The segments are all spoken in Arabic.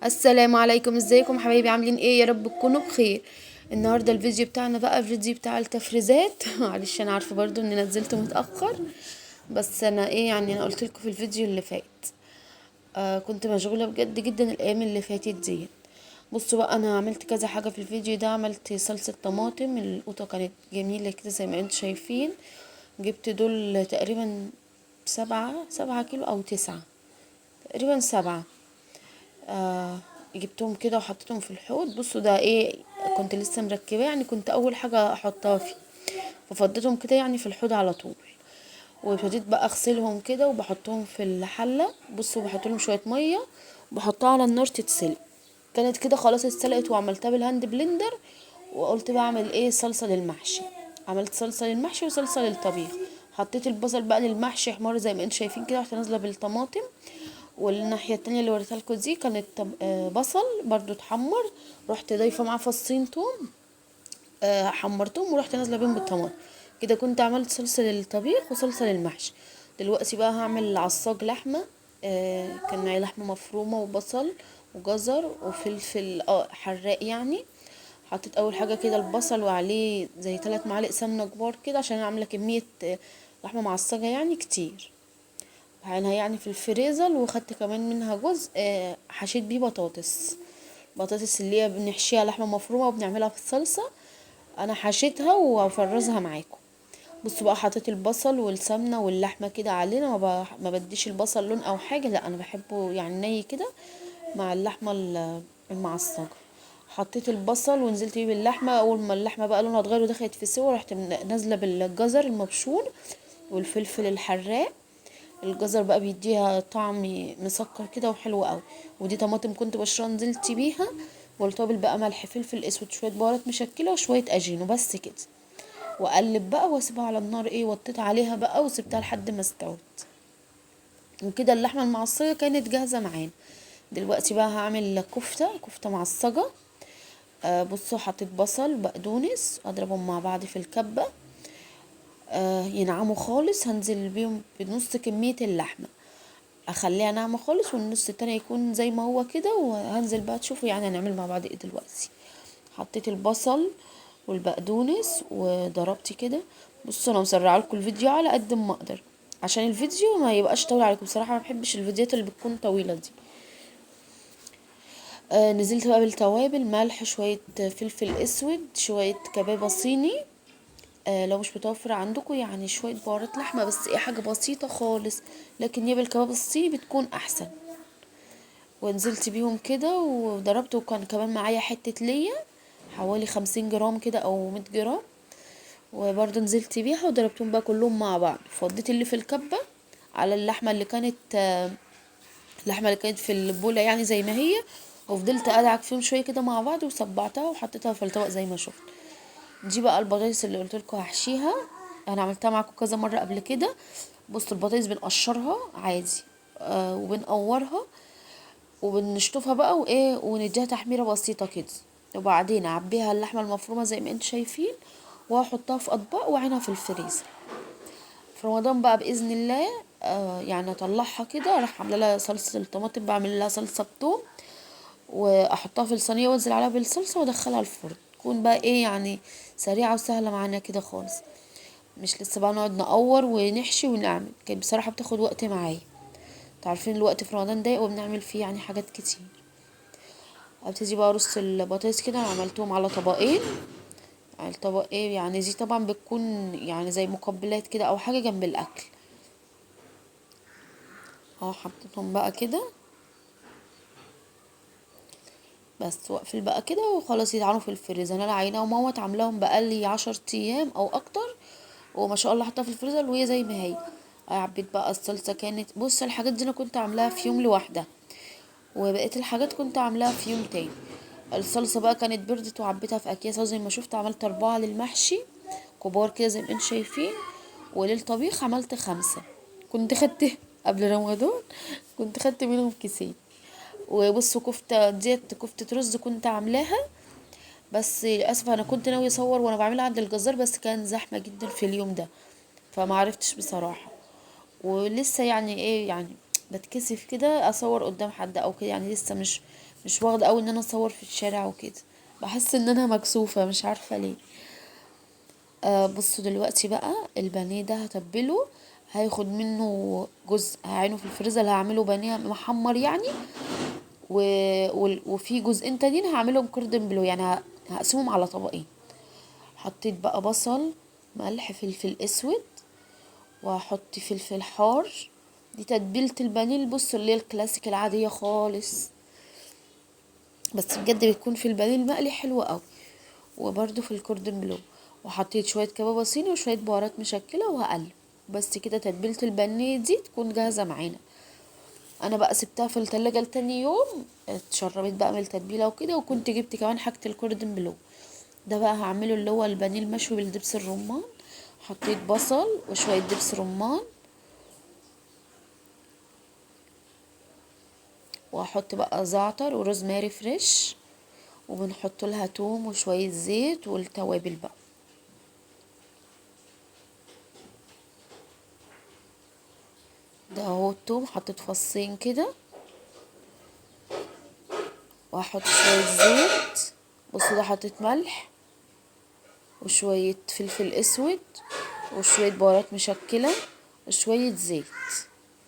السلام عليكم، ازيكم حبايبي؟ عاملين ايه؟ يا رب تكونوا بخير. النهارده الفيديو بتاعنا بقى فيديو بتاع التفريزات. معلش انا عارفه برضو اني نزلته متاخر، بس انا ايه يعني انا قلت لكم في الفيديو اللي فات. كنت مشغوله بجد جدا الايام اللي فاتت دي. بصوا بقى، انا عملت كذا حاجه في الفيديو ده. عملت صلصه طماطم، القوطه كانت جميله كده زي ما انتم شايفين. جبت دول تقريبا سبعة كيلو او 9، تقريبا 7. جبتهم كده وحطيتهم في الحوض. بصوا ده ايه، كنت لسه مركباه يعني، كنت اول حاجه احطها فيه، ففضيتهم كده يعني في الحوض على طول. وابتديت بقى اغسلهم كده وبحطهم في الحله. بصوا بحط لهم شويه ميه وبحطها على النار تتسلق. كانت كده خلاص اتسلقت وعملتها بالهاند بلندر. وقلت بعمل ايه، صلصه للمحشي. عملت صلصه للمحشي وصلصه للطبيخ. حطيت البصل بقى للمحشي احمر زي ما انتم شايفين كده، رحت نازله بالطماطم. والناحية التانية اللي وريتها لكم دي كانت بصل برضو اتحمر. رحت ضايفة معاه فصين توم، حمرتهم ورحت نازلة بيهم بالطماطم. كده كنت عملت صلصة للطبيخ وصلصة للمحشي. دلوقتي بقى هعمل عصاج لحمة. كان معايا لحمة مفرومة وبصل وجزر وفلفل حراق يعني. حطيت اول حاجة كده البصل وعليه زي 3 معالق سمنة كبار كده، عشان انا عاملة كمية لحمة معصجة يعني كتير. عينها يعني في الفريزر. وخدت كمان منها جزء حشيت بيه بطاطس اللي هي بنحشيها لحمه مفرومه وبنعملها في الصلصه. انا حشيتها وافرزها معاكم. بصوا بقى، حطيت البصل والسمنه واللحمه كده علينا. ما بديش البصل لون او حاجه، لا انا بحبه يعني ني كده مع اللحمه المعصجه. حطيت البصل ونزلت بيه باللحمه. اول ما اللحمه بقى لونها اتغير ودخلت في سوا، رحت نازله بالجزر المبشور والفلفل الحراق. الجزر بقى بيديها طعم مسكر كده وحلو قوي. ودي طماطم كنت بشرها نزلت بيها. والتوابل بقى ملح فلفل اسود شويه بهارات مشكله وشويه اجين وبس كده. واقلب بقى واسيبها على النار، ايه وطيت عليها بقى وسبتها لحد ما استوت. وكده اللحمه المعصجه كانت جاهزه معانا. دلوقتي بقى هعمل كفته معصجه. بصوا، حطيت بصل بقدونس اضربهم مع بعض في الكبه. ينعموا خالص. هنزل بيهم بنص كميه اللحمه، اخليها ناعمه خالص، والنص التاني يكون زي ما هو كده. وهنزل بقى تشوفوا يعني هنعمل مع بعض ايه دلوقتي. حطيت البصل والبقدونس وضربت كده. بصوا انا مسرعه لكم الفيديو على قد ما اقدر، عشان الفيديو ما يبقاش طويل عليكم. بصراحه ما بحبش الفيديوهات اللي بتكون طويله دي. نزلت بقى بالتوابل، ملح، شويه فلفل اسود، شويه كبابه صيني. لو مش متوفر عندكم يعني شويه بهارات لحمه، بس ايه حاجه بسيطه خالص. لكن هي بالكباب الصيني بتكون احسن. ونزلت بيهم كده وضربت. وكان كمان معايا حتة ليا حوالي 50 جرام كده او 100 جرام. وبرضه نزلت بيها وضربتهم بقى كلهم مع بعض. فضيت اللي في الكبة على اللحمة اللي كانت في البولة يعني زي ما هي. وفضلت ادعك فيهم شوية كده مع بعض وصبعتها وحطيتها في الطبق زي ما شفت. دي بقى البطاطس اللي قلت لكم هحشيها. انا عملتها معاكم كذا مرة قبل كده. بصوا البطاطس بنقشرها عادي، وبنقورها وبنشطفها بقى وايه ونديها تحميره بسيطه كده. وبعدين اعبيها اللحمه المفرومه زي ما انتم شايفين، واحطها في اطباق واعينها في الفريزر. في رمضان بقى باذن الله يعني اطلعها كده، اروح عامله لها صلصه الطماطم، بعمل لها صلصه بتوم واحطها في الصينيه وانزل عليها بالصلصه وادخلها الفرن. تكون بقى ايه يعني سريعه وسهله معانا كده خالص. مش لسه بقى نقعد نقور ونحشي ونعمل. كانت بصراحه بتاخد وقت معايا. تعرفين الوقت في رمضان ضيق وبنعمل فيه يعني حاجات كتير. ابتدي بقى ارص البطاطس كده. انا عملتهم على طبقين. على الطبق ايه يعني دي طبعا بتكون يعني زي مقبلات كده او حاجه جنب الاكل. حطيتهم بقى كده بس. واقفل بقى كده وخلاص يتعانوا في الفريزر. انا عينه وموت عاملاهم بقالي 10 ايام او اكتر. وما شاء الله حطها في الفريزر وهي زي ما هي. عبيت بقى الصلصه. كانت بص الحاجات دي انا كنت عاملاها في يوم لوحدها، وبقيت الحاجات كنت عاملاها في يوم تاني. الصلصة بقى كانت بردت وعبيتها في اكياس زي ما شفت. عملت 4 للمحشي كبار كده زي ما انتم شايفين. وللطبيخ عملت 5. كنت خدت قبل رمضان كنت خدت منهم كيسين. وبصوا كفتة ديت كفتة رز كنت عاملاها. بس للأسف أنا كنت ناوية أصور وأنا بعملها عند الجزار، بس كان زحمة جدا في اليوم ده فما عرفتش بصراحة. ولسه يعني ايه يعني بتكسف كده اصور قدام حد او كده، يعني لسه مش واخده قوي ان انا اصور في الشارع وكده، بحس ان انا مكسوفه مش عارفه ليه. بصوا دلوقتي بقى البانيه ده هتبله، هياخد منه جزء هعينه في الفريزر، هعمله بانيه محمر يعني، و... وفي جزئين تانيين هعملهم كوردن بلو، يعني هقسمهم على طبقين. حطيت بقى بصل، ملح، فلفل اسود، وهحط فلفل حار. دي تتبيلة البانيه، بص اللي هي الكلاسيك العادية خالص، بس بجد بيكون في البانيه المقلي حلو قوي، وبرده في الكوردن بلو. وحطيت شوية كبابة صيني وشوية بهارات مشكلة وهقلب. بس كده تتبيلة البانيه دي تكون جاهزة معانا. انا بقى سبتها في التلاجة لتاني يوم، اتشربت بقى من التتبيلة وكده، وكنت جبت كمان حاجة الكوردن بلو. ده بقى هعمله اللي هو البانيه المشوي بالدبس الرمان. حطيت بصل وشوية دبس رمان، وهحط بقى زعتر وروزماري فريش، وبنحط لها توم وشوية زيت والتوابل بقى. ده اهو التوم، حطيت فصين كده، وهحط شوية زيت. بصوا ده حطيت ملح وشوية فلفل اسود وشوية بهارات مشكلة وشوية زيت.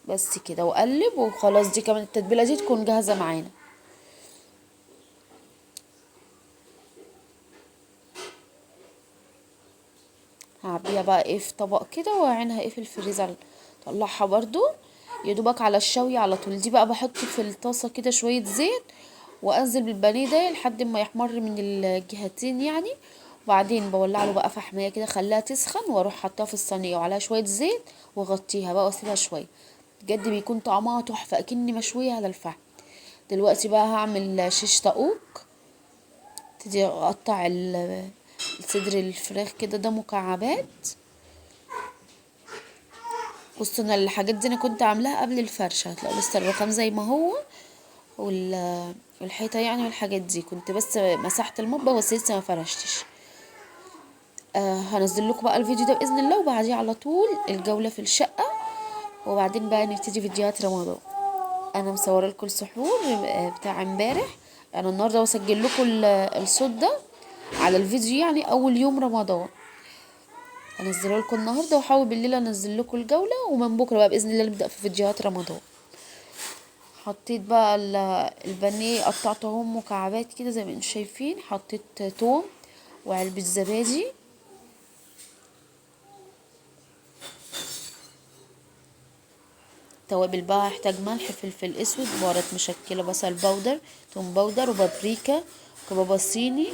بس كده وقلب وخلاص، دي كمان التتبيلة دي تكون جاهزة معانا. هعبيها بقى ايه في طبق كده، وهعينها ايه في الفريزر، طلعها برضو يدوبك على الشوي على طول. دي بقى بحط في الطاسة كده شوية زيت، وانزل بالبانيه ده لحد ما يحمر من الجهتين يعني، وبعدين بولع له بقى فحمية كده، خليها تسخن، واروح حطها في الصينية وعليها شوية زيت، واغطيها بقى واسيبها شوية. بجد بيكون طعمها تحفة اكني مشوية على الفحم. دلوقتي بقى هعمل شيش طاووق. تدي اقطع صدر الفراخ كده، ده مكعبات. بصوا انا الحاجات دي انا كنت عاملاها قبل الفرشه، هتلاقوا لسه الرقم زي ما هو، والحيطه يعني، والحاجات دي كنت بس مسحت المطبخ بس لسه ما فرشتش. هنزل لكم بقى الفيديو ده باذن الله، وبعديه على طول الجوله في الشقه، وبعدين بقى نبتدي فيديوهات رمضان. انا مصوره لكم السحور بتاع امبارح. انا النهارده بسجل لكم الصوت ده على الفيديو، يعني اول يوم رمضان انزله لكم النهارده، واحاول بالليل انزل لكم الجوله، ومن بكره بقى باذن الله نبدا في فيديوهات رمضان. حطيت بقى البانيه، قطعتهم مكعبات كده زي ما انتم شايفين. حطيت توم وعلبة زبادي، توابل بقى هحتاج ملح، فلفل اسود، بهارات مشكلة، بصل بودر، توم بودر، وبابريكا، كبابة صيني.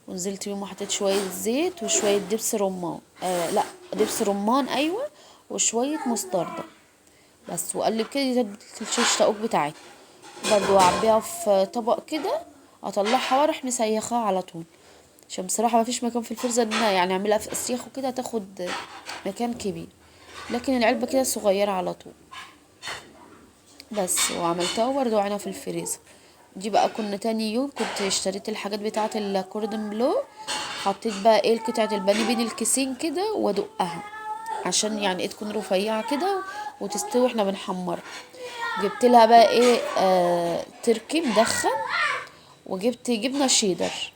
ونزلت بيهم وحطيت شوية زيت وشوية دبس رمان، لا دبس رمان ايوه، وشوية مستردة. بس وقلب كده، دي تتبيلة الشيش طاووق بتاعتي. برضو اعبيها في طبق كده، اطلعها واروح مسيخاها على طول، عشان بصراحة ما فيش مكان في الفريزر ان انا يعني اعملها في اسياخ وكده، هتاخد مكان كبير، لكن العلبة كده صغيرة على طول. بس وعملتها وبرضو عينها في الفريزر. دي بقى كنا تاني يوم كنت اشتريت الحاجات بتاعة الكوردن بلو. حطيت بقى ايه قطعة البانيه بين الكيسين كده وادقها، عشان يعني ايه تكون رفيعة كده وتستوي احنا بنحمرها. جبت لها بقى ايه تركي مدخن، وجبت جبنة شيدر.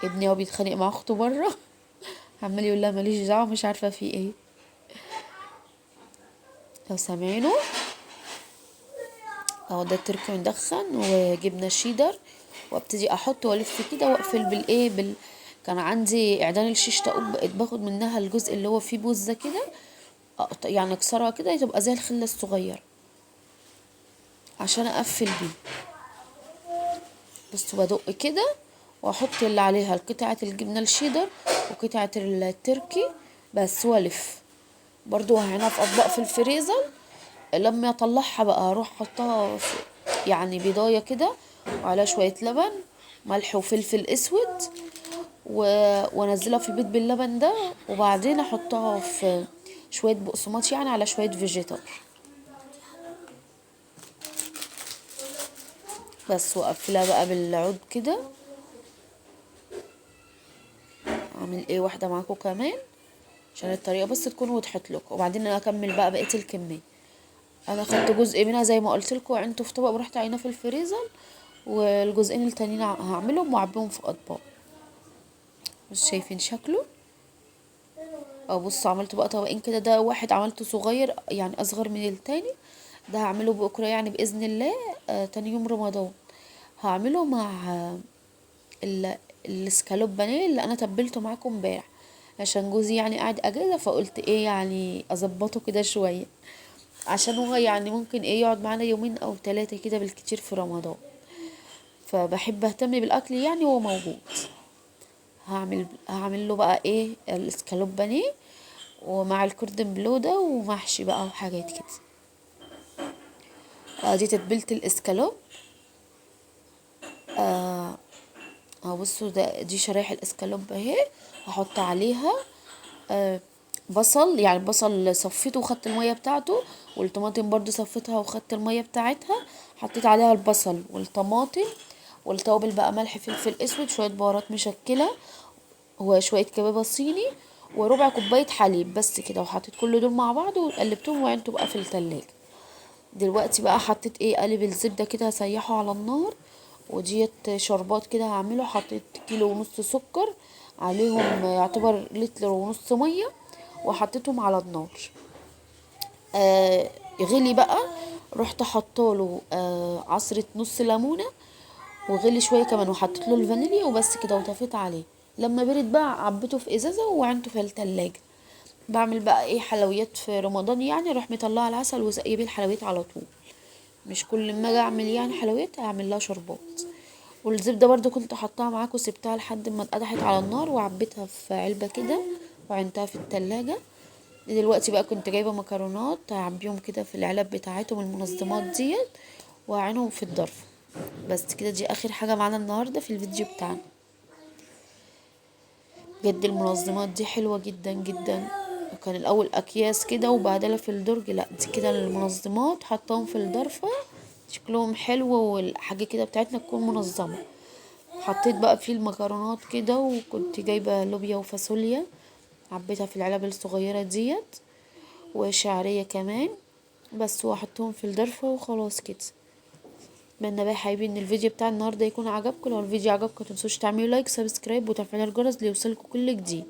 ابني هو بيتخانق مع اخته بره عمال يقول لها ماليش دعوه، مش عارفه في ايه، لو سامعينه. اهو ده التركي مدخن وجبنه شيدر، وابتدي احط والف كده واقفل كان عندي اعدان الشيش طاووق، بقيت باخد منها الجزء اللي هو فيه بوزه كده، يعني اكسرها كده تبقى زي الخله الصغيره عشان اقفل بيه. بس بدق كده، واحط اللي عليها قطعه الجبنه الشيدر وقطعه التركي، بس والف. برضو هنا في اطباق في الفريزر، لما اطلعها بقى اروح احطها في يعني بيضايه كده، وعلى شويه لبن، ملح وفلفل اسود، و... وانزلها في البيض باللبن ده، وبعدين احطها في شويه بقسماط يعني على شويه فيجيتار. بس واقفلها بقى بالعود كده. اعمل ايه واحده معاكم كمان عشان الطريقه بس تكون وضحت لكم، وبعدين انا اكمل بقى بقيه الكميه. انا خدت جزء منها زي ما قلت لكم وعينته في طبق ورحت عينه في الفريزر، والجزئين التانيين هعملهم واعبيهم في اطباق. مش شايفين شكله؟ اه بصوا عملت بقى طبقين كده، ده واحد عملته صغير يعني اصغر من التاني، ده هعمله بكره يعني باذن الله. تاني يوم رمضان هعمله مع ال- الاسكالوب بانيه اللي انا تبلته معاكم امبارح، عشان جوزي يعني قاعد اجازه، فقلت ايه يعني اظبطه كده شويه، عشان هو يعني ممكن ايه يقعد معانا يومين او ثلاثة كده بالكتير في رمضان، فبحب اهتم بالاكل يعني وهو موجود. هعمل له بقى ايه الاسكالوب بانيه ومع الكوردن بلو ده ومحشي بقى وحاجات كده. دي تتبيلة الاسكالوب. بصوا دي شرايح الاسكالوب اهي. هحط عليها بصل، يعني البصل صفيته وخدت المية بتاعته، والطماطم برضو صفيتها وخدت المية بتاعتها. حطيت عليها البصل والطماطم والتوابل بقى، ملح فلفل اسود شوية بهارات مشكلة وشوية كبابة صيني وربع كوباية حليب، بس كده. وحطيت كل دول مع بعض وقلبتهم وعينته بقى في التلاجة. دلوقتي بقى حطيت ايه قالب الزبدة كده هسيحه على النار، وديت شربات كده هعمله. حطيت كيلو ونص سكر عليهم يعتبر لتر ونص مية، وحطيتهم على النار. غلي بقى، رحت حطاله عصرة نص ليمونة، وغلي شوية كمان وحطيت له الفانيليا وبس كده وطفيت عليه. لما برد بقى عبيته في ازازة وعنته في التلاجة. بعمل بقى ايه حلويات في رمضان يعني، اروح مطلعه العسل وسقيه بالحلويات على طول. مش كل ما اجي اعمل يعني حلويات اعمل لها شربات. والزبده برضو كنت حطاها معاك وسبتها لحد ما اتقدحت على النار، وعبيتها في علبه كده وعنتها في التلاجة. دلوقتي بقى كنت جايبه مكرونات هعبيهم كده في العلب بتاعتهم المنظمات ديت، واعينهم في الضرفه. بس كده دي اخر حاجه معانا النهارده في الفيديو بتاعنا. بجد المنظمات دي حلوه جدا جدا. كان الاول اكياس كده وبعدها في الدرج، لا دي كده المنظمات حطاهم في الضرفه، شكلهم حلو والحاجه كده بتاعتنا تكون منظمه. حطيت بقى فيه المكرونات كده، وكنت جايبه لوبيا وفاصوليا عبيتها في العلب الصغيره ديت، وشعريه كمان، بس واحطهم في الضرفه وخلاص كده. اتمنى بقى يا حبايبي ان الفيديو بتاع النهارده يكون عجبكم. لو الفيديو عجبكم متنسوش تعملوا لايك سبسكرايب وتفعيل الجرس ليوصلكوا كل جديد.